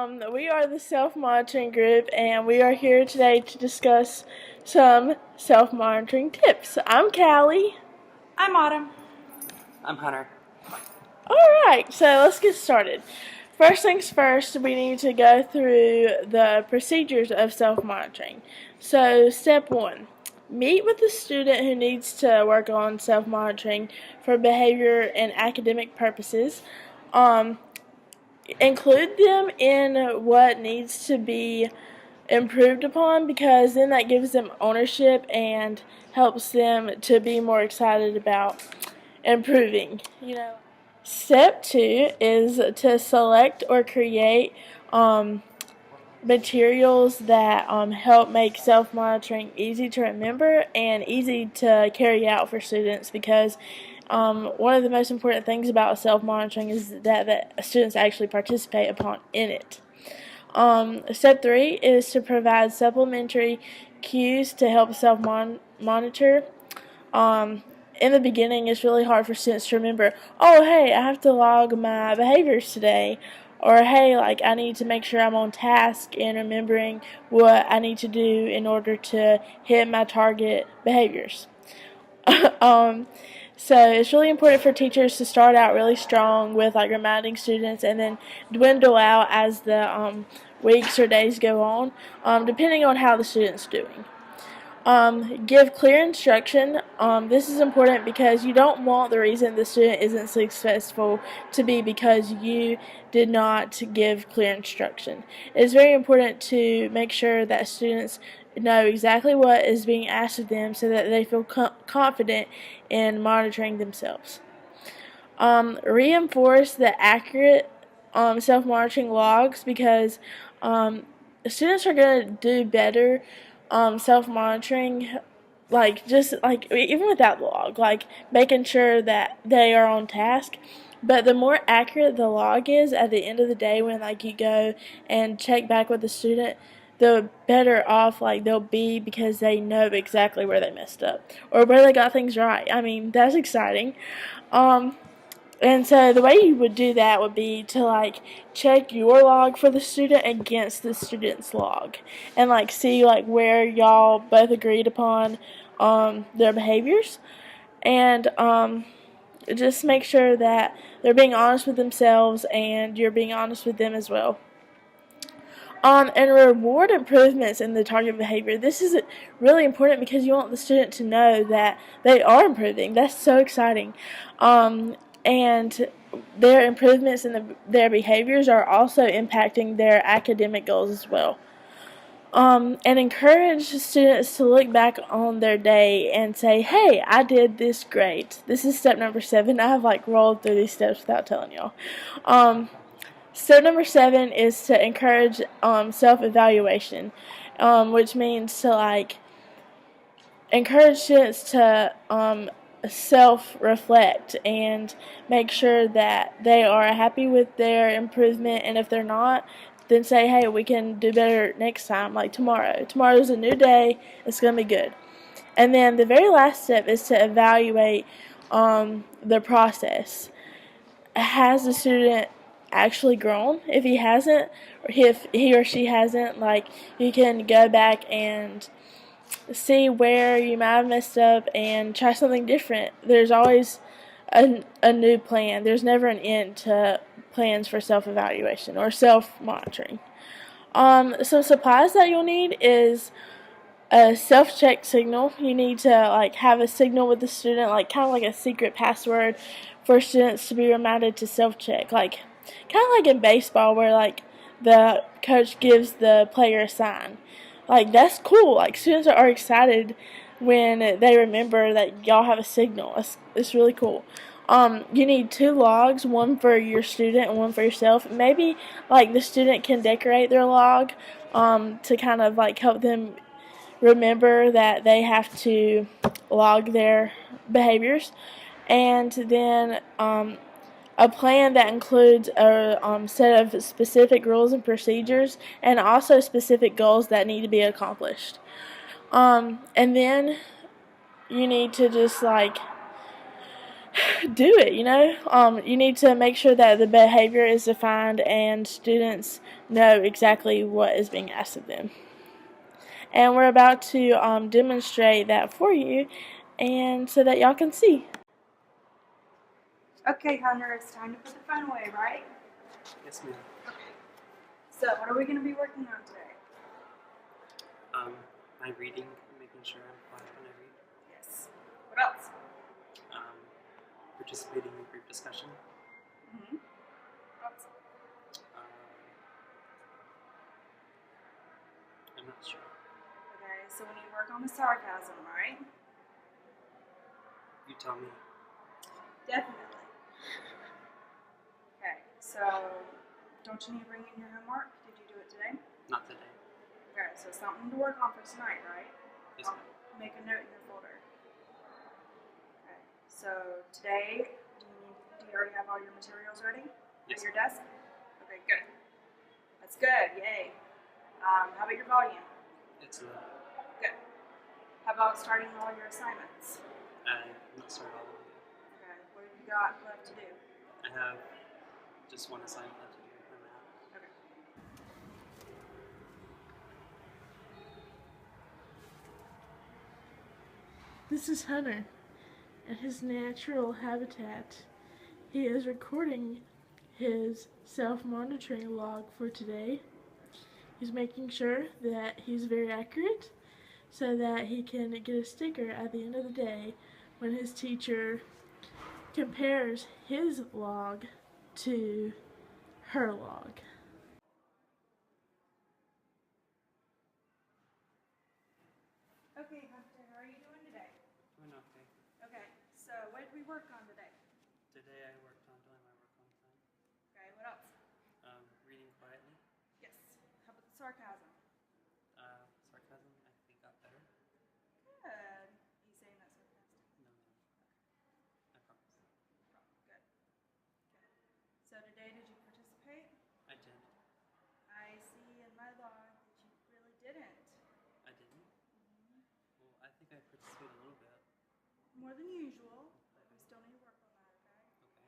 We are the self-monitoring group, and we are here today to discuss some self-monitoring tips. I'm Callie. I'm Autumn. I'm Hunter. Alright, so let's get started. First things first, we need to go through the procedures of self-monitoring. So, step 1. Meet with the student who needs to work on self-monitoring for behavior and academic purposes. Include them in what needs to be improved upon, because then that gives them ownership and helps them to be more excited about improving. Step 2 is to select or create materials that help make self-monitoring easy to remember and easy to carry out for students, because one of the most important things about self-monitoring is that students actually participate in it. Step 3 is to provide supplementary cues to help self-monitor. In the beginning, it's really hard for students to remember, oh, hey, I have to log my behaviors today. Or, hey, I need to make sure I'm on task and remembering what I need to do in order to hit my target behaviors. So it's really important for teachers to start out really strong with reminding students, and then dwindle out as the weeks or days go on, depending on how the student's doing. Give clear instruction. This is important because you don't want the reason the student isn't successful to be because you did not give clear instruction. It's very important to make sure that students know exactly what is being asked of them so that they feel confident in monitoring themselves. Reinforce the accurate self-monitoring logs, because students are going to do better self-monitoring, even without the log, making sure that they are on task. But the more accurate the log is at the end of the day, when you go and check back with the student, the better off they'll be, because they know exactly where they messed up or where they got things right. I mean, that's exciting. And so the way you would do that would be to check your log for the student against the student's log, and see where y'all both agreed upon their behaviors, and just make sure that they're being honest with themselves and you're being honest with them as well. And reward improvements in the target behavior. This is really important because you want the student to know that they are improving. That's so exciting. And their improvements in their behaviors are also impacting their academic goals as well. And encourage students to look back on their day and say, hey, I did this great. This is step number 7. I have rolled through these steps without telling y'all. Step number 7 is to encourage self-evaluation, which means to encourage students to self-reflect and make sure that they are happy with their improvement, and if they're not, then say, hey, we can do better next time, tomorrow. Tomorrow's a new day, it's going to be good. And then the very last step is to evaluate the process. Has the student actually grown? If he hasn't, or if he or she hasn't, you can go back and see where you might have messed up and try something different. There's always a new plan. There's never an end to plans for self-evaluation or self-monitoring. Some supplies that you'll need is a self-check signal. You need to have a signal with the student, kind of like a secret password for students to be reminded to self-check, kind of like in baseball where the coach gives the player a sign. That's cool. Students are excited when they remember that y'all have a signal. It's really cool. You need 2 logs, one for your student and one for yourself. Maybe the student can decorate their log to kind of help them remember that they have to log their behaviors. And then a plan that includes a set of specific rules and procedures, and also specific goals that need to be accomplished. And then you need to just do it, you know. You need to make sure that the behavior is defined and students know exactly what is being asked of them. And we're about to demonstrate that for you, and so that y'all can see. Okay, Hunter, it's time to put the phone away, right? Yes, ma'am. Okay. So, what are we going to be working on today? My reading, making sure I'm quiet when I read. Yes. What else? Participating in group discussion. What else? I'm not sure. Okay, so we need to work on the sarcasm, right? You tell me. Definitely. Okay, so don't you need to bring in your homework? Did you do it today? Not today. Okay, so something to work on for tonight, right? Yes, ma'am. Make a note in your folder. Okay, so today, do you already have all your materials ready? Yes. At your desk? Okay, good. That's good, yay. How about your volume? It's low. Good. How about starting all your assignments? I'm not started all of them yet. Okay, what have you got left to do? I have just one assignment left to do for math. Okay. This is Hunter at his natural habitat. He is recording his self-monitoring log for today. He's making sure that he's very accurate so that he can get a sticker at the end of the day when his teacher compares his log to her log. Okay, Hunter, how are you doing today? Doing okay. Okay, so what did we work on today? Today I worked on doing my work on time. Okay, what else? Reading quietly. Yes. How about the sarcasm? Sarcasm, I think got better. Good. Are you saying that sarcastic? No, ma'am. I promise. Oh, good. Good. So today, did you participate? I did. I see in my log that you really didn't. I didn't? Well, I think I participated a little bit. More than usual, but we still need to work on that, okay? Okay.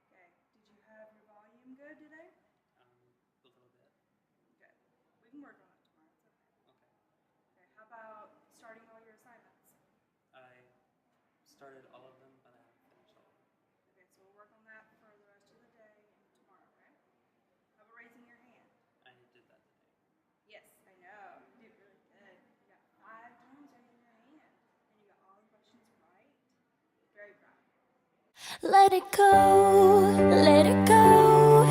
Okay. Did you have your volume good today? A little bit. Good. We can work on it tomorrow. It's okay. Okay. Okay. How about starting all your assignments? I started all of them, but I haven't finished all of them. Okay, so we'll work on that for the rest of the day and tomorrow, okay? How about raising your hand? I did that today. Yes, I know. You did really good. You got 5 times raising your hand, and you got all the questions right. Very proud. Let it go, let it go.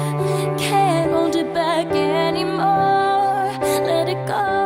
Can't hold it back anymore. Let it go.